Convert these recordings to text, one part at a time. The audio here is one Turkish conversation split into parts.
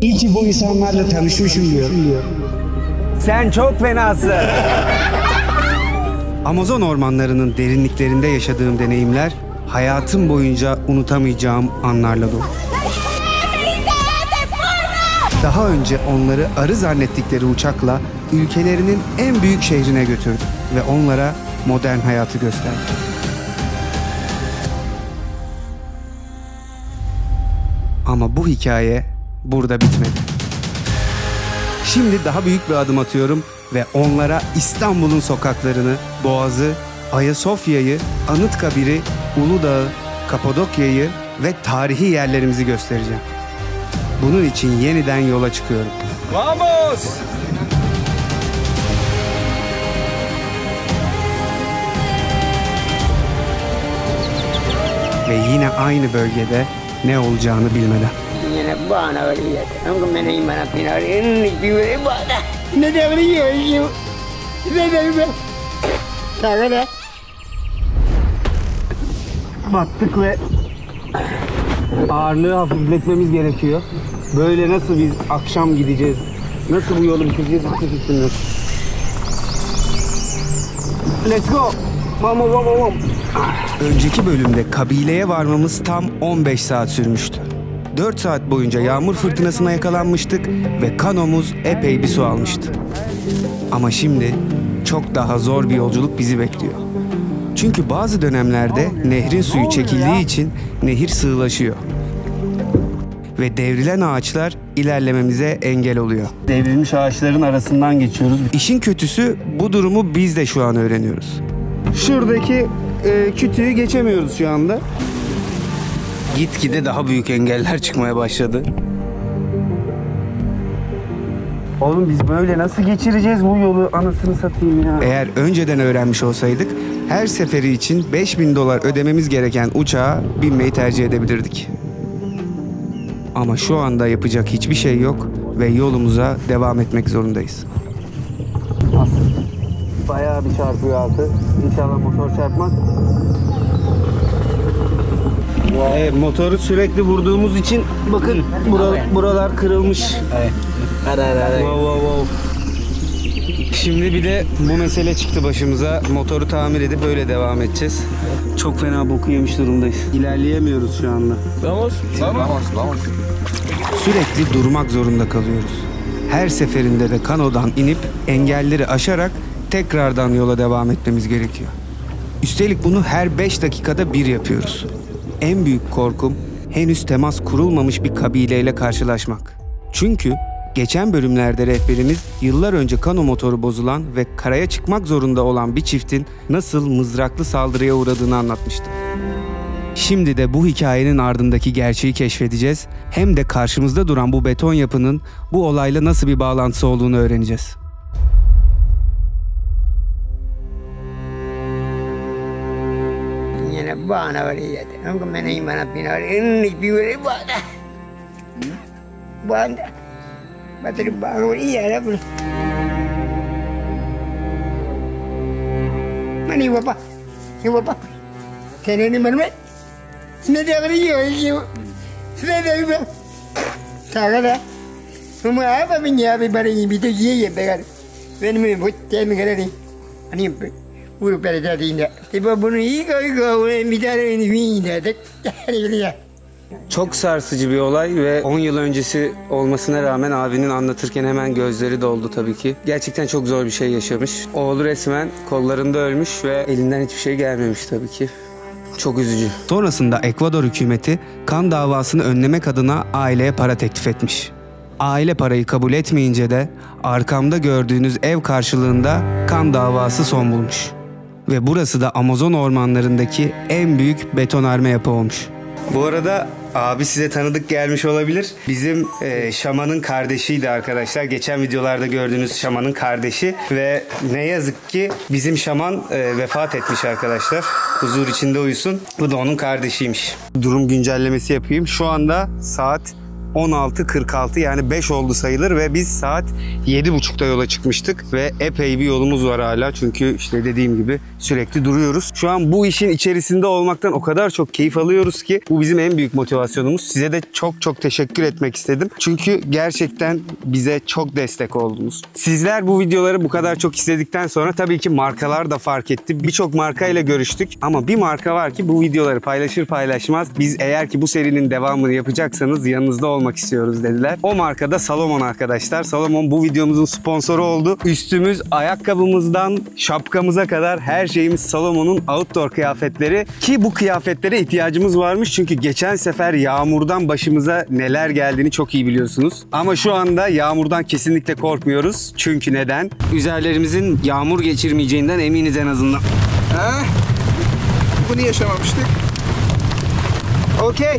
İyi ki bu insanlarla tanışmışım diyor. Sen çok fenasın. Amazon ormanlarının derinliklerinde yaşadığım deneyimler hayatım boyunca unutamayacağım anlarla dolu. Daha önce onları arı zannettikleri uçakla ülkelerinin en büyük şehrine götürdüm ve onlara modern hayatı gösterdim. Ama bu hikaye burada bitmedi. Şimdi daha büyük bir adım atıyorum ve onlara İstanbul'un sokaklarını, Boğaz'ı, Ayasofya'yı, Anıtkabir'i, Uludağ'ı, Kapadokya'yı ve tarihi yerlerimizi göstereceğim. Bunun için yeniden yola çıkıyorum. Vamos! Ve yine aynı bölgede ne olacağını bilmeden. Yine bana öyle yeter. Ama ben iyi bana pinar. Bir böyle bana. Ne de öyle yiyor. Ne de öyle. Tabii de. Battık ve ağırlığı hafifletmemiz gerekiyor. Böyle nasıl biz akşam gideceğiz? Nasıl bu yolu bitireceğiz? Hiçbir fikrim yok. Let's go! Mama. Önceki bölümde kabileye varmamız tam 15 saat sürmüştü. 4 saat boyunca yağmur fırtınasına yakalanmıştık ve kanomuz epey bir su almıştı. Ama şimdi çok daha zor bir yolculuk bizi bekliyor. Çünkü bazı dönemlerde nehrin suyu çekildiği için nehir sığlaşıyor. Ve devrilen ağaçlar ilerlememize engel oluyor. Devrilmiş ağaçların arasından geçiyoruz. İşin kötüsü bu durumu biz de şu an öğreniyoruz. Şuradaki kütüğü geçemiyoruz şu anda. Gitgide daha büyük engeller çıkmaya başladı. Oğlum biz böyle nasıl geçireceğiz bu yolu, anasını satayım ya. Eğer önceden öğrenmiş olsaydık her seferi için $5.000 ödememiz gereken uçağa binmeyi tercih edebilirdik. Ama şu anda yapacak hiçbir şey yok ve yolumuza devam etmek zorundayız. Bayağı bir çarpıyor altı. İnşallah motor çarpmaz. Evet, motoru sürekli vurduğumuz için bakın buralar kırılmış. Evet. Wow. Şimdi bir de bu mesele çıktı başımıza. Motoru tamir edip böyle devam edeceğiz. Çok fena boku yemiş durumdayız. İlerleyemiyoruz şu anda. Vamos. Sürekli durmak zorunda kalıyoruz. Her seferinde de kanodan inip engelleri aşarak tekrardan yola devam etmemiz gerekiyor. Üstelik bunu her 5 dakikada bir yapıyoruz. En büyük korkum henüz temas kurulmamış bir kabileyle karşılaşmak. Çünkü geçen bölümlerde rehberimiz yıllar önce kano motoru bozulan ve karaya çıkmak zorunda olan bir çiftin nasıl mızraklı saldırıya uğradığını anlatmıştı. Şimdi de bu hikayenin ardındaki gerçeği keşfedeceğiz. Hem de karşımızda duran bu beton yapının bu olayla nasıl bir bağlantısı olduğunu öğreneceğiz. Yine bana öyle yeter. Ama ben iyi bana pinar. Bir böyle bana. Bana. Batırıp bana öyle yeter. Mana ibu apa? Ibu apa? Kena ni mana? Ne de öyle yiyor. Ne de öyle. Tabii de. Ama apa beni abi bari bir de yiye begar. Benim bu temi geldi. Hani bu perede dinle. Tiba bunu iyi koy bir tane yine de. Çok sarsıcı bir olay ve 10 yıl öncesi olmasına rağmen abinin anlatırken hemen gözleri doldu tabii ki. Gerçekten çok zor bir şey yaşamış. Oğlu resmen kollarında ölmüş ve elinden hiçbir şey gelmemiş tabii ki. Çok üzücü. Sonrasında Ekvador hükümeti kan davasını önlemek adına aileye para teklif etmiş. Aile parayı kabul etmeyince de arkamda gördüğünüz ev karşılığında kan davası son bulmuş. Ve burası da Amazon ormanlarındaki en büyük betonarme yapı olmuş. Bu arada abi size tanıdık gelmiş olabilir. Bizim şamanın kardeşiydi arkadaşlar. Geçen videolarda gördüğünüz şamanın kardeşi. Ve ne yazık ki bizim şaman vefat etmiş arkadaşlar. Huzur içinde uyusun. Bu da onun kardeşiymiş. Durum güncellemesi yapayım. Şu anda saat 16.46 yani 5 oldu sayılır ve biz saat 7.30'da yola çıkmıştık ve epey bir yolumuz var hala çünkü işte dediğim gibi sürekli duruyoruz. Şu an bu işin içerisinde olmaktan o kadar çok keyif alıyoruz ki bu bizim en büyük motivasyonumuz. Size de çok teşekkür etmek istedim. Çünkü gerçekten bize çok destek oldunuz. Sizler bu videoları bu kadar çok izledikten sonra tabii ki markalar da fark etti. Birçok markayla görüştük ama bir marka var ki bu videoları paylaşır paylaşmaz biz eğer ki bu serinin devamını yapacaksanız yanınızda olmak istiyoruz dediler. O marka da Salomon arkadaşlar. Salomon bu videomuzun sponsoru oldu. Üstümüz, ayakkabımızdan şapkamıza kadar her şeyimiz Salomon'un outdoor kıyafetleri ki bu kıyafetlere ihtiyacımız varmış çünkü geçen sefer yağmurdan başımıza neler geldiğini çok iyi biliyorsunuz. Ama şu anda yağmurdan kesinlikle korkmuyoruz. Çünkü neden? Üzerlerimizin yağmur geçirmeyeceğinden eminiz en azından. Bunu yaşamamıştık. Okey.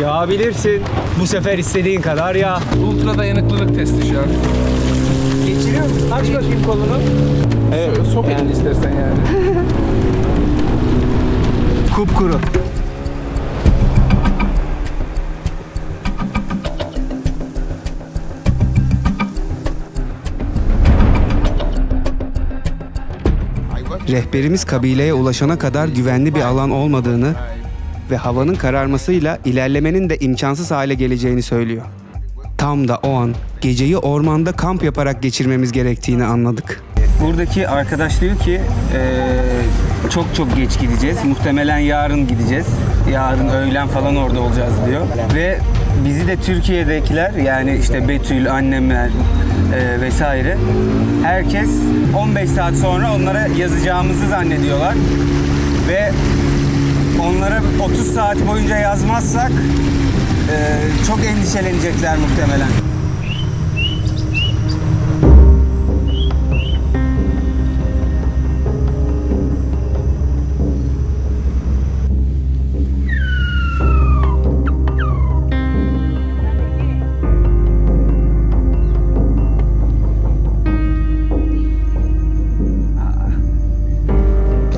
Yağabilirsin. Bu sefer istediğin kadar yağ. Ultra dayanıklılık testi şu an. Geçiriyor musun? Aç bakayım kolunu. Evet. Sok elini istersen yani. Kupkuru. Rehberimiz kabileye ulaşana kadar güvenli bir alan olmadığını ve havanın kararmasıyla ilerlemenin de imkansız hale geleceğini söylüyor. Tam da o an geceyi ormanda kamp yaparak geçirmemiz gerektiğini anladık. Buradaki arkadaş diyor ki çok geç gideceğiz. Muhtemelen yarın gideceğiz. Yarın öğlen falan orada olacağız diyor. Ve bizi de Türkiye'dekiler yani işte Betül, annemler vesaire herkes 15 saat sonra onlara yazacağımızı zannediyorlar. Ve onlara 30 saat boyunca yazmazsak çok endişelenecekler muhtemelen.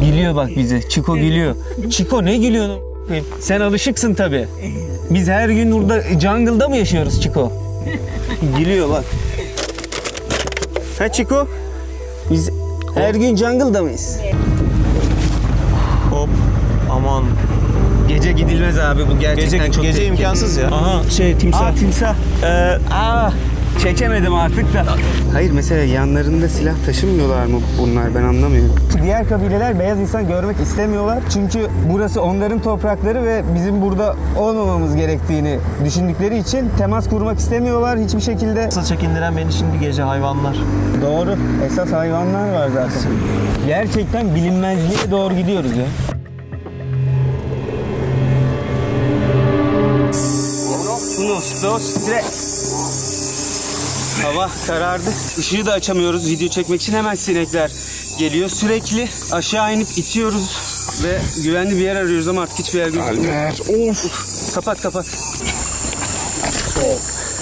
Gülüyor bak bize. Çiko gülüyor. Çiko ne gülüyorsun? Sen alışıksın tabii. Biz her gün burada jungle'da mı yaşıyoruz Çiko? Gülüyor bak. Ha Çiko? Biz her gün jungle'da mıyız? Hop. Aman. Gece gidilmez abi bu gerçekten çok Gece imkansız ya. Aha timsah. Timsah. Çekemedim artık da. Hayır mesela yanlarında silah taşımıyorlar mı bunlar ben anlamıyorum. Diğer kabileler beyaz insan görmek istemiyorlar. Çünkü burası onların toprakları ve bizim burada olmamamız gerektiğini düşündükleri için temas kurmak istemiyorlar hiçbir şekilde. Asıl çekindiren beni şimdi gece hayvanlar. Doğru. Esas hayvanlar var zaten. Gerçekten bilinmezliğe doğru gidiyoruz ya. Unos, dos, tres. Hava karardı. Işığı da açamıyoruz video çekmek için. Hemen sinekler geliyor. Sürekli aşağı inip itiyoruz ve güvenli bir yer arıyoruz ama artık hiçbir yer gözükmüyor. Of. Kapat.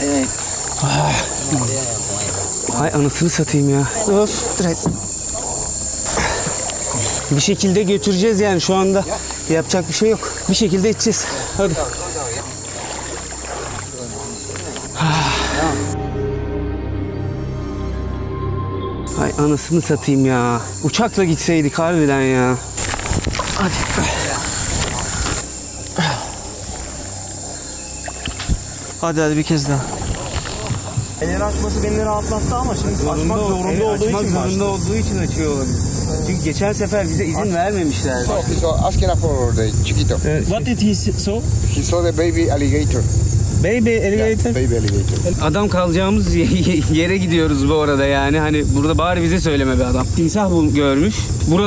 Evet. Hay anasını satayım ya. Dos, tres. Bir şekilde götüreceğiz yani şu anda. Yapacak bir şey yok. Bir şekilde içeceğiz. Hadi. Ay anasını satayım ya. Uçakla gitseydik harbiden ya. Hadi. Hadi bir kez daha. Elleri açması beni rahatlattı ama şimdi açmak zorunda olduğu için açıyor olabilir. Çünkü geçen sefer bize izin vermemişlerdi. So asking for the chiquito. What did he saw? He saw the baby alligator. Baby alligator. Baby alligator. Adam kalacağımız yere gidiyoruz bu arada yani. Hani burada bari bize söyleme bir adam. Timsah görmüş.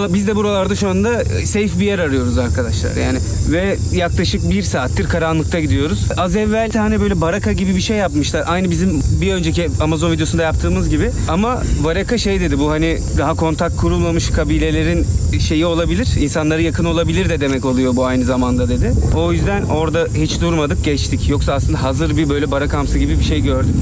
Biz de buralarda şu anda safe bir yer arıyoruz arkadaşlar. Yani ve yaklaşık 1 saattir karanlıkta gidiyoruz. Az evvel bir tane böyle baraka gibi bir şey yapmışlar. Aynı bizim bir önceki Amazon videosunda yaptığımız gibi. Ama baraka şey dedi bu hani daha kontak kurulmamış kabilelerin şeyi olabilir. İnsanları yakın olabilir de demek oluyor bu aynı zamanda dedi. O yüzden orada hiç durmadık geçtik. Yoksa aslında hazır bir böyle barakamsı gibi bir şey gördük.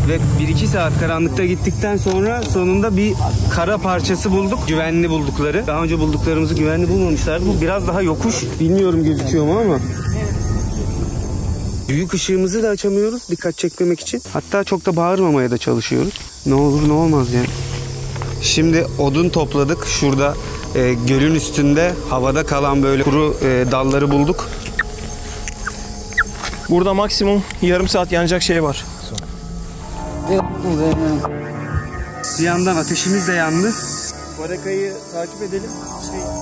ve 1-2 saat karanlıkta gittikten sonra sonunda bir kara parçası bulduk. Güvenli buldukları. Daha önce bulduklarımızı güvenli bulmamışlardı. Bu biraz daha yokuş. Bilmiyorum gözüküyor mu ama. Büyük ışığımızı da açamıyoruz dikkat çekmemek için. Hatta çok da bağırmamaya da çalışıyoruz. Ne olur ne olmaz yani. Şimdi odun topladık. Şurada gölün üstünde havada kalan böyle kuru dalları bulduk. Burada maksimum yarım saat yanacak şey var. Bir yandan ateşimiz de yandı. Barakayı takip edelim.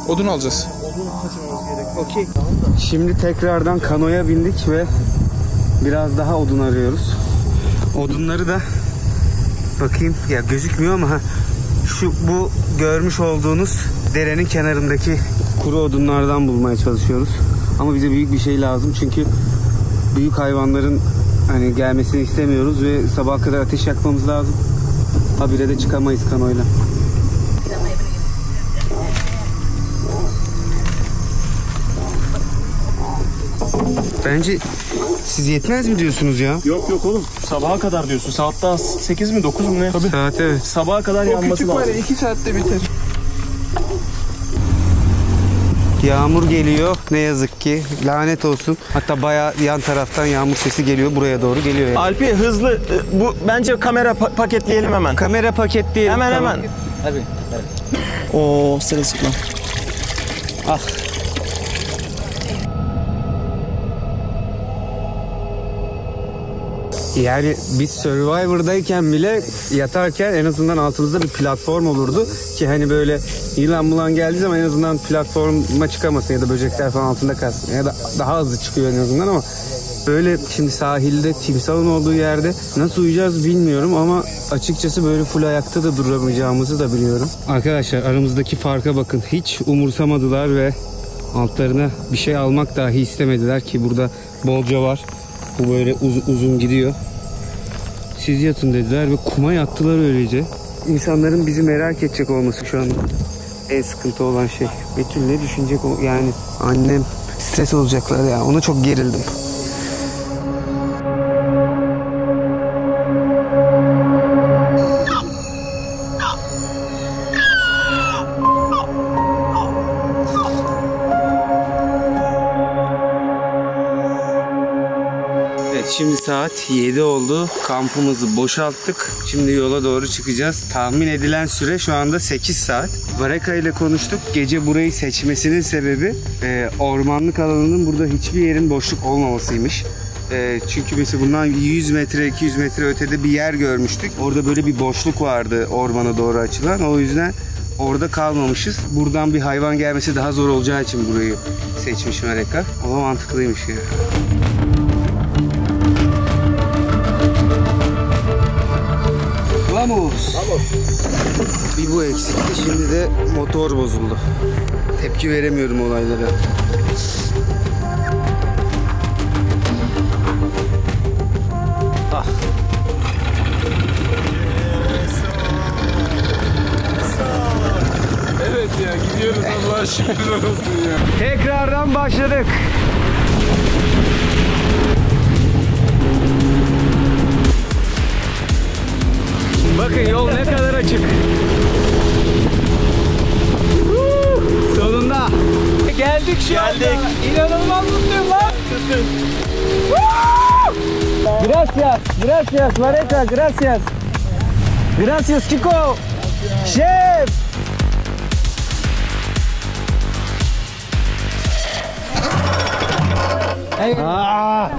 Odun alacağız. Odun taşımamız gerek. Okey. Şimdi tekrardan kanoya bindik ve biraz daha odun arıyoruz. Odunları da bakayım ya gözükmüyor ama bu görmüş olduğunuz derenin kenarındaki kuru odunlardan bulmaya çalışıyoruz. Ama bize büyük bir şey lazım çünkü büyük hayvanların hani gelmesini istemiyoruz ve sabaha kadar ateş yakmamız lazım. Habire de çıkamayız kanoyla. Bence siz yetmez mi diyorsunuz ya? Yok oğlum. Sabaha kadar diyorsun. Saat daha 8 mi 9 mu ne? Tabii. Saat evet. Sabaha kadar yanması lazım. 2 saatte biter. Yağmur geliyor ne yazık ki. Lanet olsun. Hatta bayağı yan taraftan yağmur sesi geliyor. Buraya doğru geliyor yani. Alpi hızlı. Bu bence kamera paketleyelim hemen. Kamera paketleyelim. Hemen. Tabii. Oo sırılsıklam. Ah. Yani biz Survivor'dayken bile yatarken en azından altımızda bir platform olurdu ki hani böyle yılan bulan geldiği zaman en azından platforma çıkamasın ya da böcekler falan altında kalsın ya da daha hızlı çıkıyor en azından ama böyle şimdi sahilde timsahın olduğu yerde nasıl uyuyacağız bilmiyorum ama açıkçası böyle full ayakta da duramayacağımızı da biliyorum. Arkadaşlar aramızdaki farka bakın, hiç umursamadılar ve altlarına bir şey almak dahi istemediler ki burada bolca var. Bu böyle uzun gidiyor. Siz yatın dediler ve kuma yattılar öylece. İnsanların bizi merak edecek olması şu an en sıkıntı olan şey. Betül ne düşünecek o, yani annem stres olacaklar ya, ona çok gerildim. Şimdi saat 7 oldu. Kampımızı boşalttık. Şimdi yola doğru çıkacağız. Tahmin edilen süre şu anda 8 saat. Baraka ile konuştuk. Gece burayı seçmesinin sebebi ormanlık alanının burada hiçbir yerin boşluk olmamasıymış. Çünkü mesela bundan 100 metre 200 metre ötede bir yer görmüştük. Orada böyle bir boşluk vardı ormana doğru açılan. O yüzden orada kalmamışız. Buradan bir hayvan gelmesi daha zor olacağı için burayı seçmiş Baraka. O mantıklıymış ya. Vamos. Bir bu eksikti. Şimdi de motor bozuldu. Tepki veremiyorum olaylara. Ah. Evet ya, gidiyoruz Allah'a şükür olsun ya. Tekrardan başladık. Bakın yol ne kadar açık. Sonunda. Geldik şu anda. İnanılmaz mutluyum lan. Gracias, Baraka, gracias. Gracias, Chico. Chef.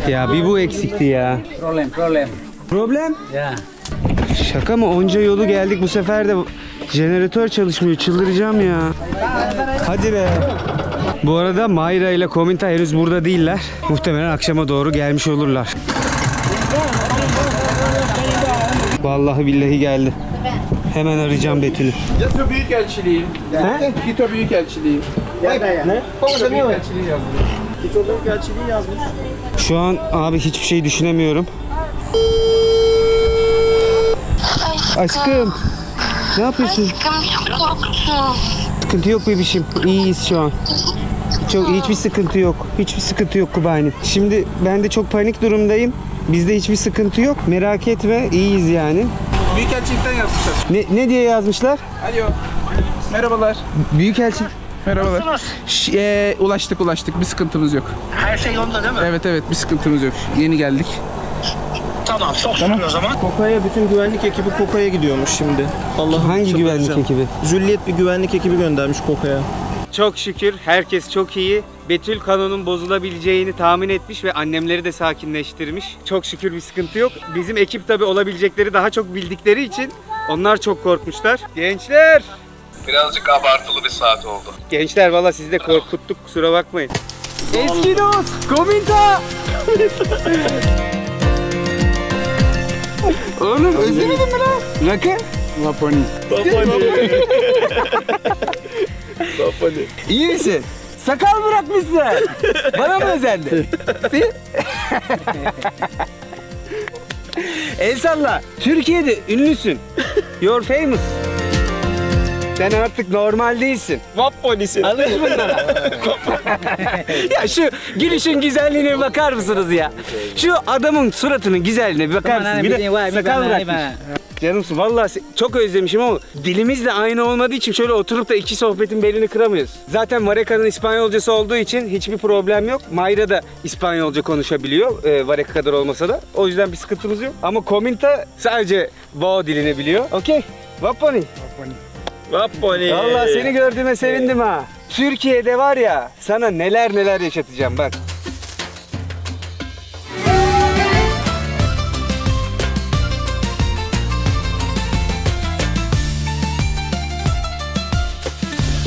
Ya bir bu eksikti ya. Problem? Ya. Şaka mı? Onca yolu geldik, bu sefer de jeneratör çalışmıyor. Çıldıracağım ya. Hadi be. Bu arada Mayra ile Kominta henüz burada değiller. Muhtemelen akşama doğru gelmiş olurlar. Vallahi billahi geldi. Hemen arayacağım Betül'ü. Gito Büyükelçiliği. Gito Büyükelçiliği. Ne? Gito Büyükelçiliği yazdı. Gito Büyükelçiliği yazmış. Şu an abi hiçbir şey düşünemiyorum. Aşkım. Ne yapıyorsun? Aşkım çok korktum. Sıkıntı yok bebişim. İyiyiz şu an. Hiçbir sıkıntı yok. Hiçbir sıkıntı yok Kubay'ın. Şimdi ben de çok panik durumdayım. Bizde hiçbir sıkıntı yok. Merak etme. İyiyiz yani. Büyükelçilikten yazmışlar. Ne diye yazmışlar? Alo. Merhabalar. Büyükelçi. Merhabalar. Ulaştık. Bir sıkıntımız yok. Her şey yolunda değil mi? Evet bir sıkıntımız yok. Yeni geldik. Tamam, çok şükür o zaman. Koka'ya bütün güvenlik ekibi Koka'ya gidiyormuş şimdi. Allah'ım Hangi güvenlik çıldıracağım. ekibi? Zülliyet bir güvenlik ekibi göndermiş Koka'ya. Çok şükür herkes çok iyi. Betül kanonun bozulabileceğini tahmin etmiş ve annemleri de sakinleştirmiş. Çok şükür bir sıkıntı yok. Bizim ekip tabii olabilecekleri daha çok bildikleri için onlar çok korkmuşlar. Gençler! Birazcık abartılı bir saat oldu. Gençler valla sizi de korkuttuk, kusura bakmayın. Eski dost, Kominta! Oğlum özlemedin mi lan? Rakı? Laponi. İyi misin? Sakal bırakmışsın. Bana mı özendi? El salla. Türkiye'de ünlüsün. You're famous. Sen artık normal değilsin. Vapponisi. Alış bunlara. Ya şu gülüşün güzelliğine bakar mısınız ya? Şu adamın suratının güzelliğine bir bakar mısınız? Bir de sakal bırakmış. Canımsın vallahi çok özlemişim ama dilimiz de aynı olmadığı için şöyle oturup da iki sohbetin belini kıramıyoruz. Zaten Vareka'nın İspanyolcası olduğu için hiçbir problem yok. Mayra da İspanyolca konuşabiliyor Vareka kadar olmasa da. O yüzden bir sıkıntımız yok. Ama Kominta sadece Bao dilini biliyor. Okey. Vaponi. Vapponi. Vallahi seni gördüğüme sevindim ha. Türkiye'de var ya sana neler yaşatacağım bak.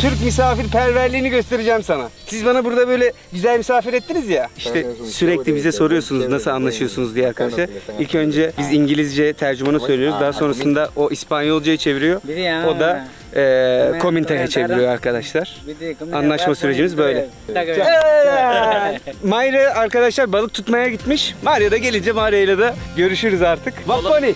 Türk misafirperverliğini göstereceğim sana. Siz bana burada böyle güzel misafir ettiniz ya. İşte sürekli bize soruyorsunuz nasıl anlaşıyorsunuz diye arkadaşlar. İlk önce biz İngilizce tercümanı söylüyoruz. Daha sonrasında o İspanyolcayı çeviriyor. O da Kominta'ya çeviriyor arkadaşlar. Anlaşma sürecimiz böyle. Mayra arkadaşlar balık tutmaya gitmiş. Maria da gelince Maria'yla da görüşürüz artık. Vapponi.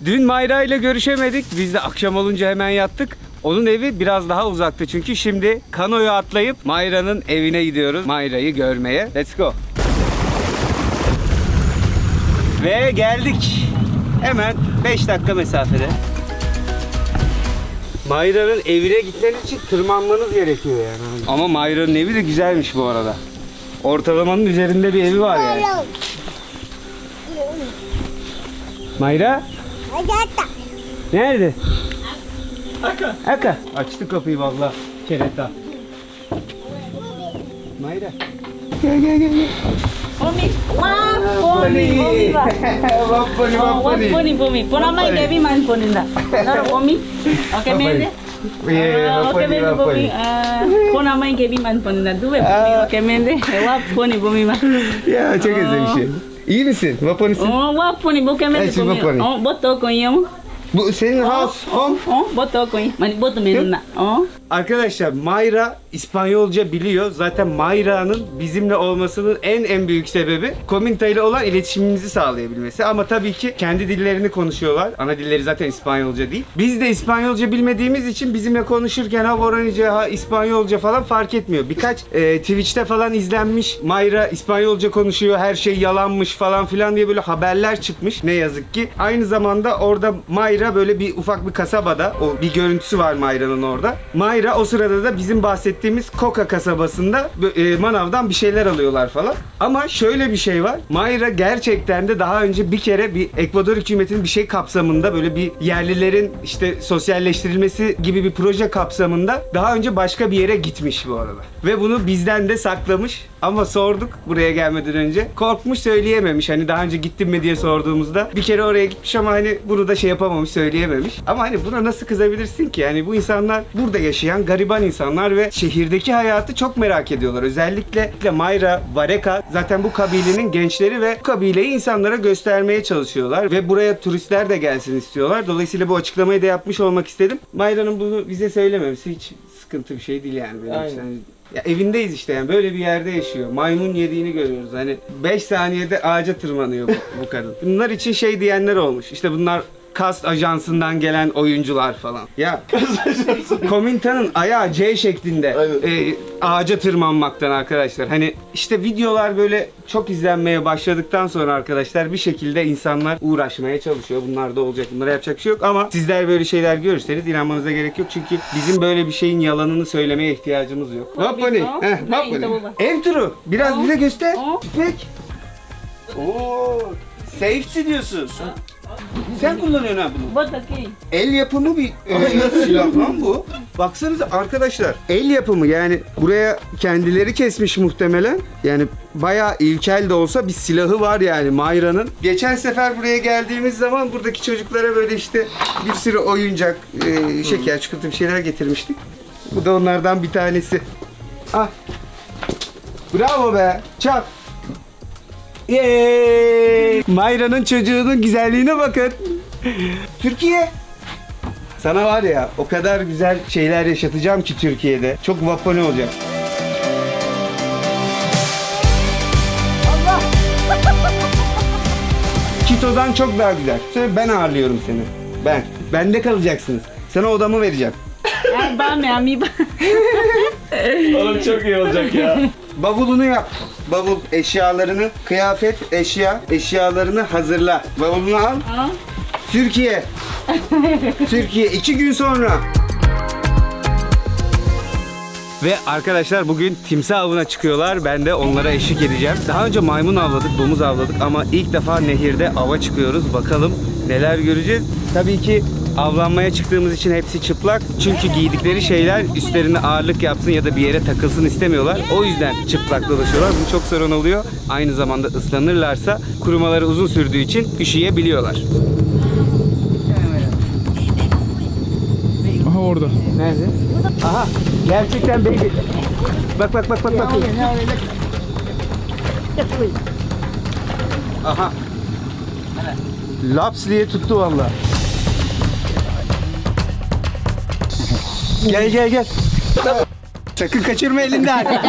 Dün Mayra ile görüşemedik. Biz de akşam olunca hemen yattık. Onun evi biraz daha uzaktı çünkü şimdi kanoya atlayıp Mayra'nın evine gidiyoruz. Mayra'yı görmeye. Let's go. Ve geldik. Hemen 5 dakika mesafede. Mayra'nın evine gitmeniz için tırmanmanız gerekiyor yani. Ama Mayra'nın evi de güzelmiş bu arada. Ortalamanın üzerinde bir evi var yani. Mayra? Nerede? Aka. Açtı kapıyı vallahi. Kereta. Mayra. Gel. Bumi. Bumi. Bumi. Bumi. Pona mai Devi man poninda. Naro Bumi. Oke mende. Oke mende Bumi. Pona mai Devi man poninda. Due Bumi. Oke mende. Waponi Bumi ma. Ya çok özlemişim. İyi misin? Vaponisin. Waponi Oke mende Bumi. Boto koyuyorum. Bu senin house, home. Boto koyuyorum. Mani boto menuna. Arkadaşlar Mayra İspanyolca biliyor. Zaten Mayra'nın bizimle olmasının en büyük sebebi Kominta ile olan iletişimimizi sağlayabilmesi. Ama tabii ki kendi dillerini konuşuyorlar. Ana dilleri zaten İspanyolca değil. Biz de İspanyolca bilmediğimiz için bizimle konuşurken ha Voronezca ha İspanyolca falan fark etmiyor. Birkaç Twitch'te falan izlenmiş. Mayra İspanyolca konuşuyor. Her şey yalanmış falan filan diye böyle haberler çıkmış. Ne yazık ki. Aynı zamanda orada Mayra böyle bir ufak bir kasabada. O bir görüntüsü var Mayra'nın orada. Mayra o sırada da bizim bahsettiğimiz Koka kasabasında manavdan bir şeyler alıyorlar falan. Ama şöyle bir şey var. Mayra gerçekten de daha önce bir kere bir Ekvador hükümetinin bir şey kapsamında böyle bir yerlilerin işte sosyalleştirilmesi gibi bir proje kapsamında daha önce başka bir yere gitmiş bu arada. Ve bunu bizden de saklamış. Ama sorduk buraya gelmeden önce. Korkmuş söyleyememiş. Hani daha önce gittin mi diye sorduğumuzda. Bir kere oraya gitmiş ama hani bunu da şey yapamamış, söyleyememiş. Ama hani buna nasıl kızabilirsin ki? Yani bu insanlar burada yaşayan gariban insanlar ve şehirdeki hayatı çok merak ediyorlar. Özellikle Mayra, Vareka zaten bu kabilenin gençleri ve bu kabileyi insanlara göstermeye çalışıyorlar. Ve buraya turistler de gelsin istiyorlar. Dolayısıyla bu açıklamayı da yapmış olmak istedim. Mayra'nın bunu bize söylememesi hiç sıkıntı bir şey değil yani. Benim için. Yani ya evindeyiz işte yani böyle bir yerde yaşıyor. Maymun yediğini görüyoruz. Hani 5 saniyede ağaca tırmanıyor bu kadın. Bunlar için şey diyenler olmuş. İşte bunlar kast ajansından gelen oyuncular falan. Ya Kominta'nın ayağı C şeklinde ağaca tırmanmaktan arkadaşlar. Hani işte videolar böyle çok izlenmeye başladıktan sonra arkadaşlar bir şekilde insanlar uğraşmaya çalışıyor. Bunlar da olacak. Bunlara yapacak bir şey yok ama sizler böyle şeyler görürseniz inanmanıza gerek yok. Çünkü bizim böyle bir şeyin yalanını söylemeye ihtiyacımız yok. Vapani. Ev turu. Biraz bize göster. Peki. Oo, safety diyorsun. Sen kullanıyorsun ha bunu. El yapımı bir silah lan bu. Baksanıza arkadaşlar. El yapımı yani buraya kendileri kesmiş muhtemelen. Yani bayağı ilkel de olsa bir silahı var yani Mayra'nın. Geçen sefer buraya geldiğimiz zaman buradaki çocuklara böyle işte bir sürü oyuncak, şeker, çikolata bir şeyler getirmiştik. Bu da onlardan bir tanesi. Ah. Bravo be. Çak. Yeee! Mayra'nın çocuğunun güzelliğine bakın. Türkiye. Sana var ya o kadar güzel şeyler yaşatacağım ki Türkiye'de. Çok vaponi olacak. Allah! Kito'dan çok daha güzel. Söyle ben ağırlıyorum seni. Ben. Bende kalacaksınız. Sana odamı vereceğim. Oğlum çok iyi olacak ya. Bavulunu yap. Bavul eşyalarını, kıyafet, eşyalarını hazırla. Bavulunu al. Türkiye. Türkiye 2 gün sonra. Ve arkadaşlar bugün timsah avına çıkıyorlar. Ben de onlara eşlik edeceğim. Daha önce maymun avladık, domuz avladık ama ilk defa nehirde ava çıkıyoruz. Bakalım neler göreceğiz. Tabii ki avlanmaya çıktığımız için hepsi çıplak. Çünkü giydikleri şeyler üstlerine ağırlık yapsın ya da bir yere takılsın istemiyorlar. O yüzden çıplak dolaşıyorlar. Bu çok sorun oluyor. Aynı zamanda ıslanırlarsa kurumaları uzun sürdüğü için üşüyebiliyorlar. Aha orada. Nerede? Aha gerçekten baby. Bak bak bak bak bak. Aha. Laps diye tuttu valla. Gel gel gel. Sakın kaçırma elinden.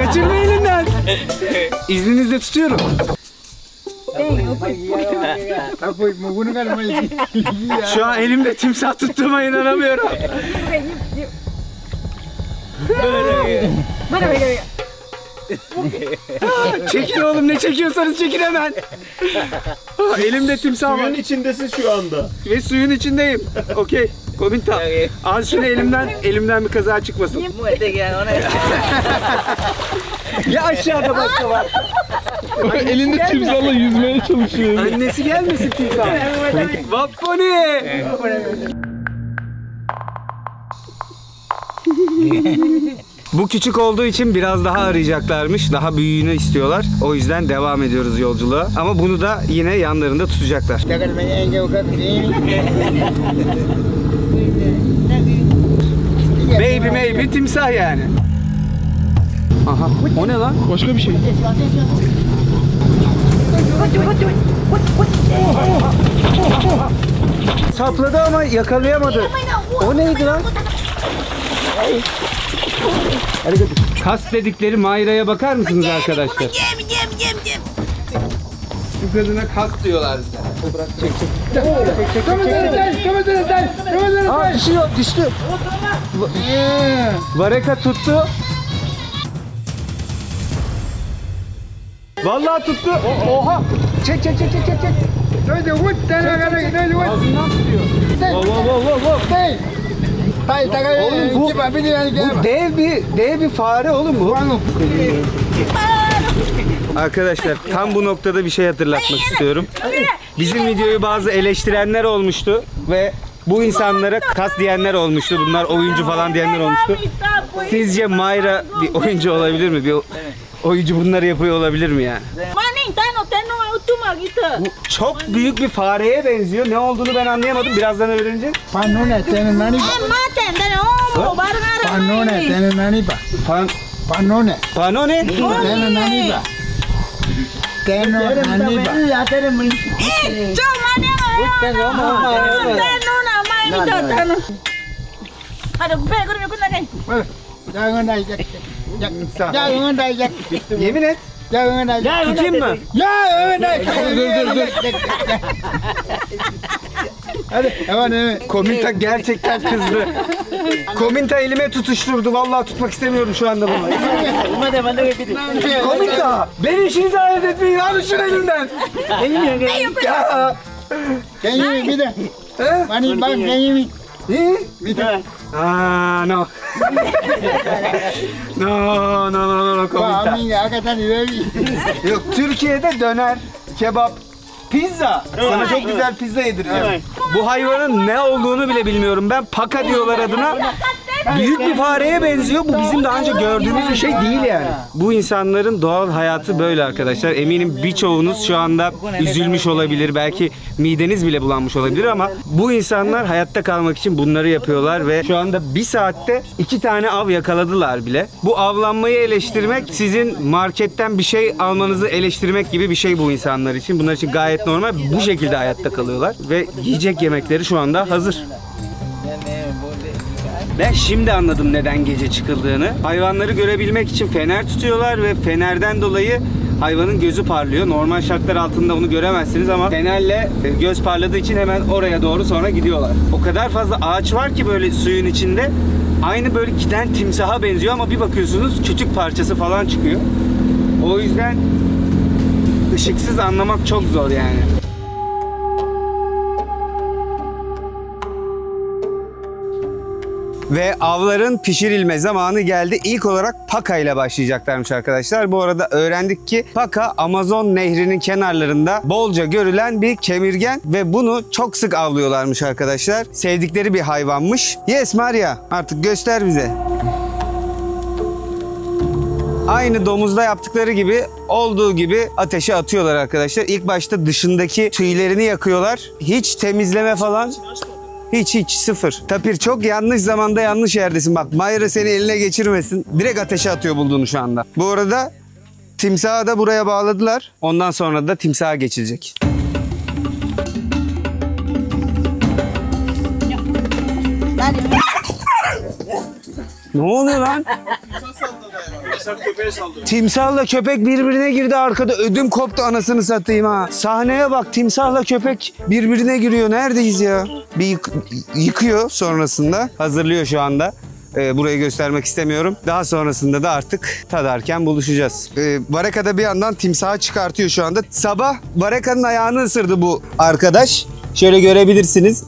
Kaçırma elinden. İzninizle tutuyorum. Şu an elimde timsah tuttuğuma inanamıyorum. Çekin oğlum, ne çekiyorsanız çekin hemen. Elimde timsah var. Suyun içindesin şu anda. Ve suyun içindeyim. Okey. Kominta. Az şunu elimden bir kaza çıkmasın. Ya aşağıda başka var. Elinde timsahla yüzmeye çalışıyor. Annesi gelmesin timsah. Vapponi. Bu küçük olduğu için biraz daha arayacaklarmış. Daha büyüğünü istiyorlar. O yüzden devam ediyoruz yolculuğa. Ama bunu da yine yanlarında tutacaklar. Baby maybe timsah yani. Aha. O ne lan? Başka bir şey. Sapladı ama yakalayamadı. O neydi lan? Kas dedikleri Mayra'ya bakar mısınız arkadaşlar? Bu kadına kas diyorlar bize. Bırak çek. Aa düşüyor, düştü. Vareka tuttu. Vallahi tuttu. Oha! Çek. Ağzından tutuyor. Oğlum bu dev bir fare oğlum bu. Arkadaşlar tam bu noktada bir şey hatırlatmak istiyorum. Bizim videoyu bazı eleştirenler olmuştu ve bu insanlara kas diyenler olmuştu. Bunlar oyuncu falan diyenler olmuştu. Sizce Mayra bir oyuncu olabilir mi? Bir oyuncu bunları yapıyor olabilir mi yani? Bu çok büyük bir fareye benziyor. Ne olduğunu ben anlayamadım. Birazdan öğreneceğiz. Panone. Yemin et. Tutayım mı? Dur. Hadi hemen. Kominta gerçekten kızdı. Kominta elime tutuşturdu. Vallahi tutmak istemiyorum şu anda bunu. Kominta! Beni işinize alet etmeyin. Alın şunu elimden. Ya. Can you be there? Money bang, can you be there? Ah, no. No, Kominta. Amin hakikaten baby. Yok, Türkiye'de döner, kebap, pizza. Sana çok güzel pizza yedireceğim. Bu hayvanın ne olduğunu bile bilmiyorum ben. Paka diyorlar adına. Büyük bir fareye benziyor. Bu bizim daha önce gördüğümüz bir şey değil yani. Bu insanların doğal hayatı böyle arkadaşlar. Eminim birçoğunuz şu anda üzülmüş olabilir. Belki mideniz bile bulanmış olabilir ama bu insanlar hayatta kalmak için bunları yapıyorlar ve şu anda bir saatte 2 tane av yakaladılar bile. Bu avlanmayı eleştirmek sizin marketten bir şey almanızı eleştirmek gibi bir şey bu insanlar için. Bunlar için gayet normal. Bu şekilde hayatta kalıyorlar ve yiyecek yemekleri şu anda hazır. Ben şimdi anladım neden gece çıkıldığını. Hayvanları görebilmek için fener tutuyorlar ve fenerden dolayı hayvanın gözü parlıyor. Normal şartlar altında onu göremezsiniz ama fenerle göz parladığı için hemen oraya doğru sonra gidiyorlar. O kadar fazla ağaç var ki böyle suyun içinde. Aynı böyle giden timsaha benziyor ama bir bakıyorsunuz küçük parçası falan çıkıyor. O yüzden ışıksız anlamak çok zor yani. Ve avların pişirilme zamanı geldi. İlk olarak paka ile başlayacaklarmış arkadaşlar. Bu arada öğrendik ki paka Amazon nehrinin kenarlarında bolca görülen bir kemirgen ve bunu çok sık avlıyorlarmış arkadaşlar. Sevdikleri bir hayvanmış. Yes Maria, artık göster bize. Aynı domuzda yaptıkları gibi olduğu gibi ateşe atıyorlar arkadaşlar. İlk başta dışındaki tüylerini yakıyorlar. Hiç temizleme falan. Hiç sıfır. Tapir çok yanlış zamanda yanlış yerdesin. Bak Mayra seni eline geçirmesin. Direkt ateşe atıyor bulduğunu şu anda. Bu arada timsahı da buraya bağladılar. Ondan sonra da timsaha geçilecek. Ne oluyor lan? Timsahla köpek birbirine girdi arkada. Ödüm koptu anasını satayım ha. Sahneye bak, timsahla köpek birbirine giriyor. Neredeyiz ya? Bir yıkıyor sonrasında. Hazırlıyor şu anda. Burayı göstermek istemiyorum. Daha sonrasında da artık tadarken buluşacağız. Vareka da bir yandan timsahı çıkartıyor şu anda. Sabah Vareka'nın ayağını ısırdı bu arkadaş. Şöyle görebilirsiniz.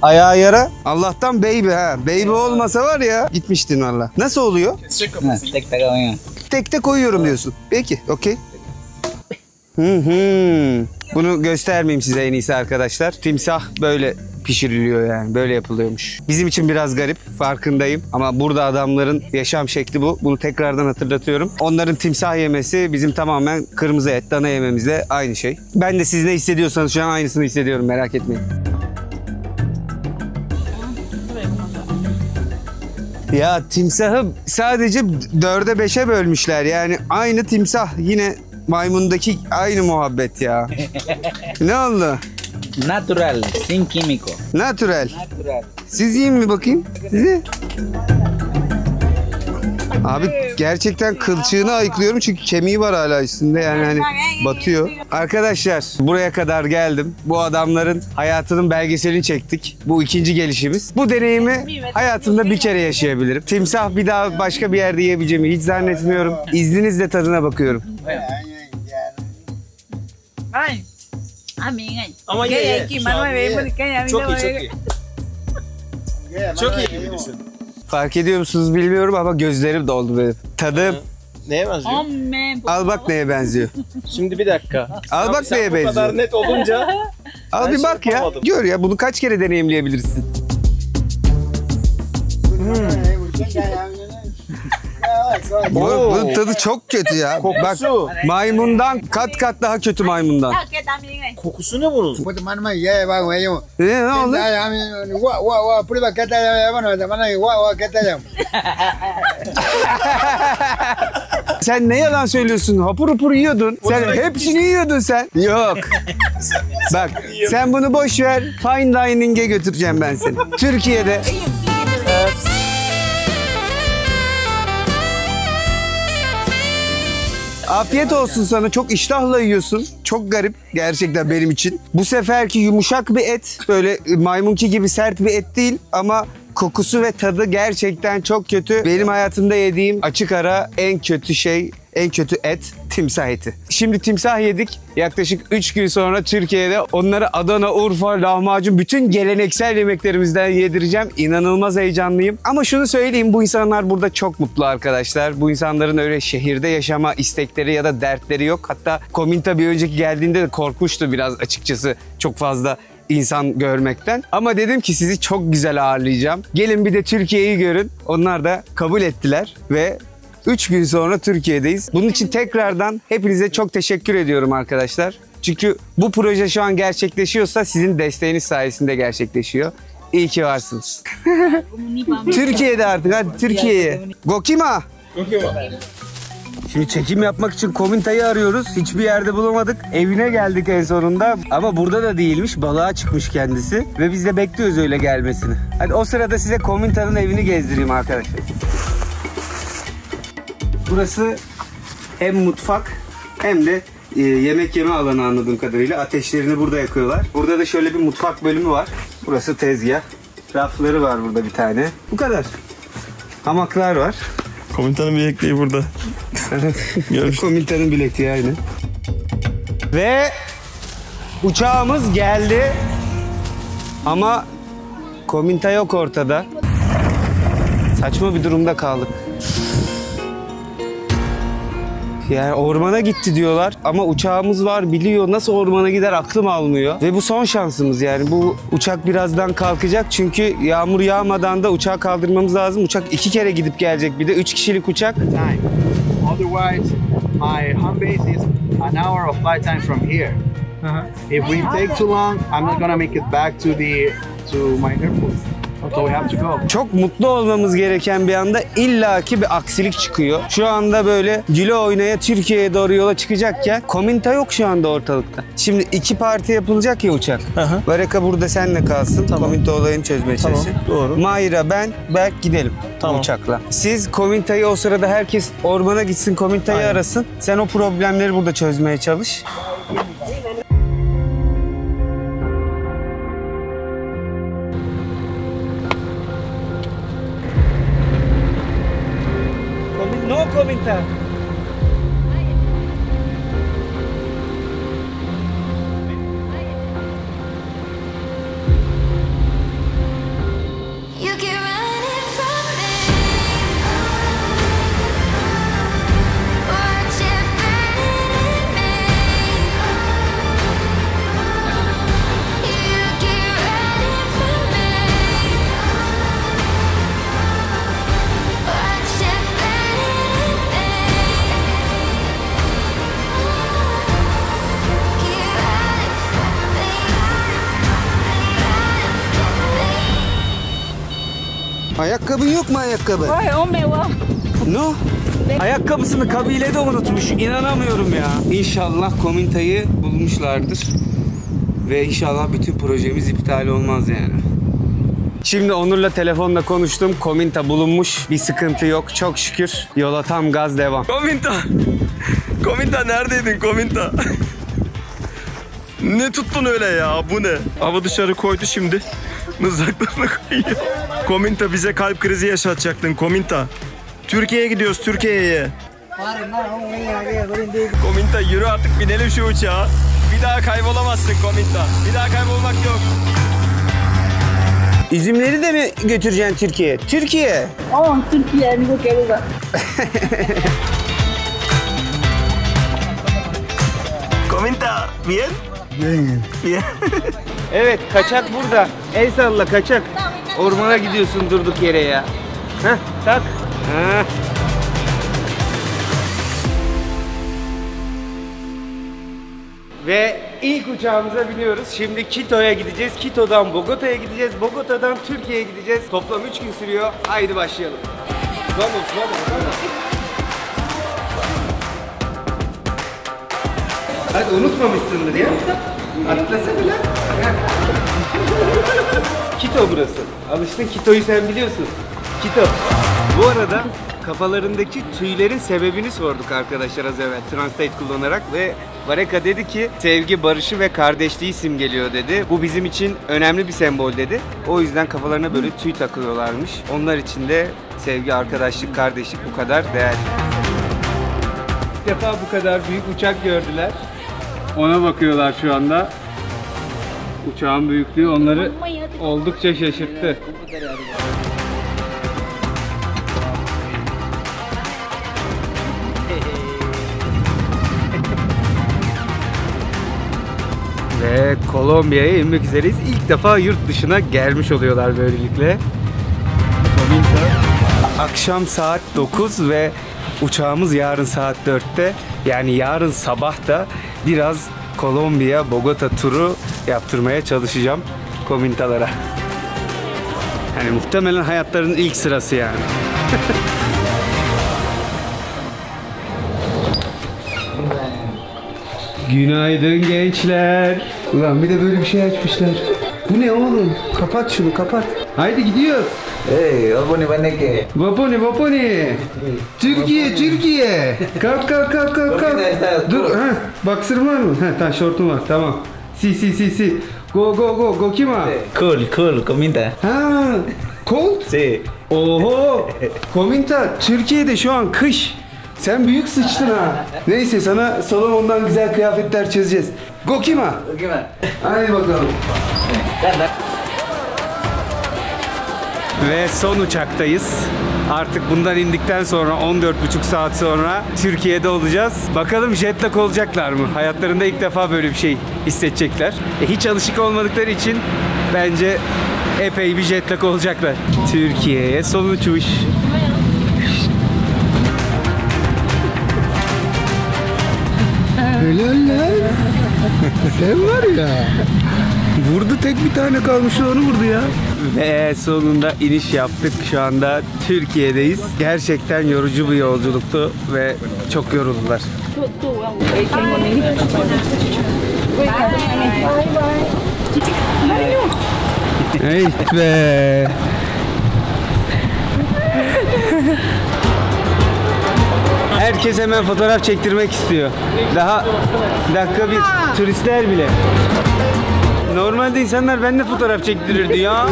Ayağı yara. Allah'tan baby ha. Baby olmasa var ya gitmiştin valla. Nasıl oluyor? Tek koyuyorum diyorsun. Peki, okey. Bunu göstermeyeyim size en iyisi arkadaşlar. Timsah böyle pişiriliyor yani. Böyle yapılıyormuş. Bizim için biraz garip. Farkındayım. Ama burada adamların yaşam şekli bu. Bunu tekrardan hatırlatıyorum. Onların timsah yemesi bizim tamamen kırmızı et, dana yememizle aynı şey. Ben de siz ne hissediyorsanız şu an aynısını hissediyorum. Merak etmeyin. Ya timsahı sadece 4'e 5'e bölmüşler. Yani aynı timsah. Yine maymundaki aynı muhabbet ya. Ne oldu? Natural, sin químico. Natural. Siz yiyin mi bakayım? Sizi. Abi gerçekten kılçığını ayıklıyorum çünkü kemiği var hala üstünde yani hani batıyor. Arkadaşlar buraya kadar geldim. Bu adamların hayatının belgeselini çektik. Bu 2. gelişimiz. Bu deneyimi hayatımda bir kere yaşayabilirim. Timsah bir daha başka bir yerde yiyebileceğimi hiç zannetmiyorum. İzninizle tadına bakıyorum. Ama ye. Çok iyi. Çok iyi gibi düşün. Fark ediyor musunuz bilmiyorum ama gözlerim doldu benim. Tadım. Neye benziyor? Al bak neye benziyor. Şimdi bir dakika. Al bak neye benziyor. Bu kadar net olunca. Al bir bak ya. Gör ya bunu kaç kere deneyimleyebilirsin. Bunun tadı çok kötü ya. Kokusu. Bak maymundan kat daha kötü maymundan. Kokusu ne bunun? Ne oldu? Sen ne yalan söylüyorsun? Hapur hapur yiyordun. Sen hepsini yiyordun sen. Yok. Bak sen bunu boş ver. Fine dining'e götüreceğim ben seni. Türkiye'de. Afiyet olsun sana. Çok iştahla yiyorsun. Çok garip gerçekten benim için. Bu seferki yumuşak bir et. Böyle maymunki gibi sert bir et değil ama kokusu ve tadı gerçekten çok kötü. Benim hayatımda yediğim açık ara en kötü şey, en kötü et timsah eti. Şimdi timsah yedik. Yaklaşık 3 gün sonra Türkiye'de onları Adana, Urfa, lahmacun bütün geleneksel yemeklerimizden yedireceğim. İnanılmaz heyecanlıyım. Ama şunu söyleyeyim, bu insanlar burada çok mutlu arkadaşlar. Bu insanların öyle şehirde yaşama istekleri ya da dertleri yok. Hatta Kominta bir önceki geldiğinde de korkmuştu biraz açıkçası. Çok fazla insan görmekten. Ama dedim ki sizi çok güzel ağırlayacağım. Gelin bir de Türkiye'yi görün. Onlar da kabul ettiler ve 3 gün sonra Türkiye'deyiz. Bunun için tekrardan hepinize çok teşekkür ediyorum arkadaşlar. Çünkü bu proje şu an gerçekleşiyorsa sizin desteğiniz sayesinde gerçekleşiyor. İyi ki varsınız. Türkiye'de artık, hadi Türkiye'ye. Gokima. Şimdi çekim yapmak için Kominta'yı arıyoruz. Hiçbir yerde bulamadık. Evine geldik en sonunda. Ama burada da değilmiş. Balığa çıkmış kendisi. Ve biz de bekliyoruz öyle gelmesini. Hadi o sırada size Kominta'nın evini gezdireyim arkadaşlar. Burası hem mutfak hem de yemek yeme alanı anladığım kadarıyla. Ateşlerini burada yakıyorlar. Burada da şöyle bir mutfak bölümü var. Burası tezgah. Rafları var burada bir tane. Bu kadar. Hamaklar var. Komutanın bilekliği burada. Komutanın bilekliği aynı. Ve uçağımız geldi. Ama Kominta yok ortada. Saçma bir durumda kaldık. Yani ormana gitti diyorlar ama uçağımız var, biliyor. Nasıl ormana gider aklım almıyor. Ve bu son şansımız yani. Bu uçak birazdan kalkacak çünkü yağmur yağmadan da uçağı kaldırmamız lazım. Uçak 2 kere gidip gelecek, bir de 3 kişilik uçak. Otherwise, my home base is an hour of flight time from here. If we take too long, I'm not gonna make it back to my airport. So we have to go. Çok mutlu olmamız gereken bir anda illaki bir aksilik çıkıyor. Şu anda böyle güle oynaya Türkiye'ye doğru yola çıkacakken Kominta yok şu anda ortalıkta. Şimdi 2 parti yapılacak ya uçak. Baraka burada seninle kalsın. Tamam. Kominta olayını çözmeye çalışsın. Doğru. Mayra, ben, Berk gidelim uçakla. Siz Kominta'yı o sırada herkes ormana gitsin, Kominta'yı arasın. Sen o problemleri burada çözmeye çalış. No Kominta. Ayakkabın yok mu ayakkabı? Ay, hombre, wow. No. Ayakkabısını kabilede unutmuş. İnanamıyorum ya. İnşallah Kominta'yı bulmuşlardır. Ve inşallah bütün projemiz iptal olmaz yani. Şimdi Onur'la telefonla konuştum. Kominta bulunmuş. Bir sıkıntı yok. Çok şükür. Yola tam gaz devam. Kominta! Kominta neredeydin Kominta? Ne tuttun öyle ya? Bu ne? Hava dışarı koydu şimdi. Mızraklarını koyuyor. Kominta, bize kalp krizi yaşatacaktın Kominta. Türkiye'ye gidiyoruz, Türkiye'ye. Kominta yürü artık, binelim şu uçağa. Bir daha kaybolamazsın Kominta. Bir daha kaybolmak yok. Üzümleri de mi götüreceksin Türkiye'ye? Türkiye! Oh, Türkiye, amigo querido. Kominta, bien? Bien. Bien. Evet, kaçak burada. El salla kaçak. Ormana gidiyorsun durduk yere ya. Heh, tak. Heh. Ve ilk uçağımıza biniyoruz. Şimdi Quito'ya gideceğiz. Quito'dan Bogota'ya gideceğiz. Bogota'dan Türkiye'ye gideceğiz. Toplam 3 gün sürüyor. Haydi başlayalım. Vamos, vamos, vamos. Hadi unutmamışsındır ya. Atlasana lan. Quito burası. Alıştın, Quito'yu sen biliyorsun. Quito. Bu arada Kafalarındaki tüylerin sebebini sorduk arkadaşlar az evvel Translate kullanarak ve Vareka dedi ki sevgi, barışı ve kardeşliği simgeliyor dedi. Bu bizim için önemli bir sembol dedi. O yüzden kafalarına böyle tüy takıyorlarmış. Onlar için de sevgi, arkadaşlık, kardeşlik bu kadar değerli. İlk defa bu kadar büyük uçak gördüler. Ona bakıyorlar şu anda. Uçağın büyüklüğü onları oldukça şaşırttı. Ve Kolombiya'ya inmek üzereyiz. İlk defa yurt dışına gelmiş oluyorlar böylelikle. Akşam saat 9 ve uçağımız yarın saat 4'te. Yani yarın sabah da biraz Kolombiya, Bogota turu yaptırmaya çalışacağım komintalara. Yani muhtemelen hayatlarının ilk sırası yani. Günaydın gençler. Ulan bir de böyle bir şey açmışlar. Bu ne oğlum? Kapat şunu, kapat. Haydi gidiyoruz. Hey, Vaponi Baneke. Vaponi. Türkiye, Türkiye. Kalk. Dur, ha. Boxer'ın var mı? Ha, tamam, şortum var. Tamam. Si. Go kima? Cool, comenta. Ha, cold? Sí. Oho. Kominta, Türkiye'de şu an kış. Sen büyük sıçtın ha. Neyse sana Solomon'dan güzel kıyafetler çizeceğiz. Gokima. Hadi bakalım. Ve son uçaktayız. Artık bundan indikten sonra 14,5 saat sonra Türkiye'de olacağız. Bakalım jet lag olacaklar mı? Hayatlarında ilk defa böyle bir şey hissedecekler. Hiç alışık olmadıkları için bence epey bir jet lag olacaklar. Türkiye'ye son uçuş. Helaller. Sen var ya. Vurdu, tek bir tane kalmıştı, onu vurdu ya. Ve sonunda iniş yaptık. Şu anda Türkiye'deyiz. Gerçekten yorucu bir yolculuktu ve çok yoruldular. Hey be. Herkes hemen fotoğraf çektirmek istiyor. Daha dakika bir turistler bile. Normalde insanlar benimle fotoğraf çektirirdi ya.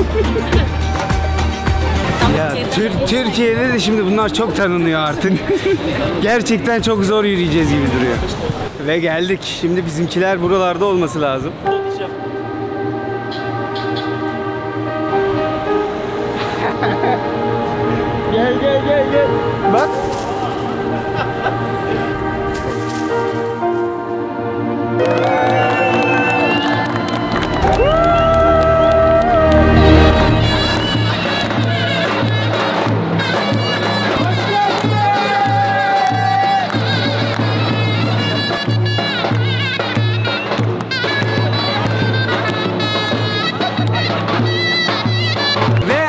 Ya Türkiye'de de şimdi bunlar çok tanınıyor artık. Gerçekten çok zor yürüyeceğiz gibi duruyor. Ve geldik. Şimdi bizimkiler buralarda olması lazım. Gel. Bak.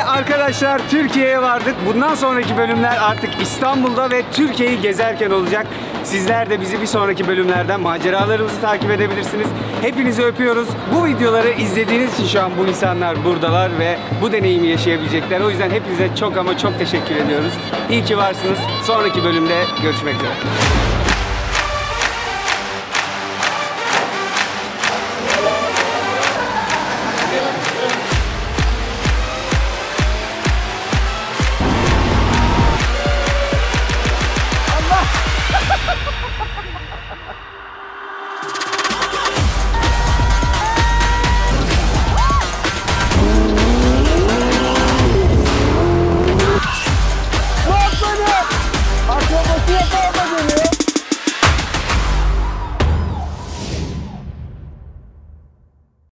Arkadaşlar Türkiye'ye vardık. Bundan sonraki bölümler artık İstanbul'da ve Türkiye'yi gezerken olacak. Sizler de bizi bir sonraki bölümlerden maceralarımızı takip edebilirsiniz. Hepinizi öpüyoruz. Bu videoları izlediğiniz için şu an bu insanlar buradalar ve bu deneyimi yaşayabilecekler. O yüzden hepinize çok ama çok teşekkür ediyoruz. İyi ki varsınız. Sonraki bölümde görüşmek üzere. Acrobacia,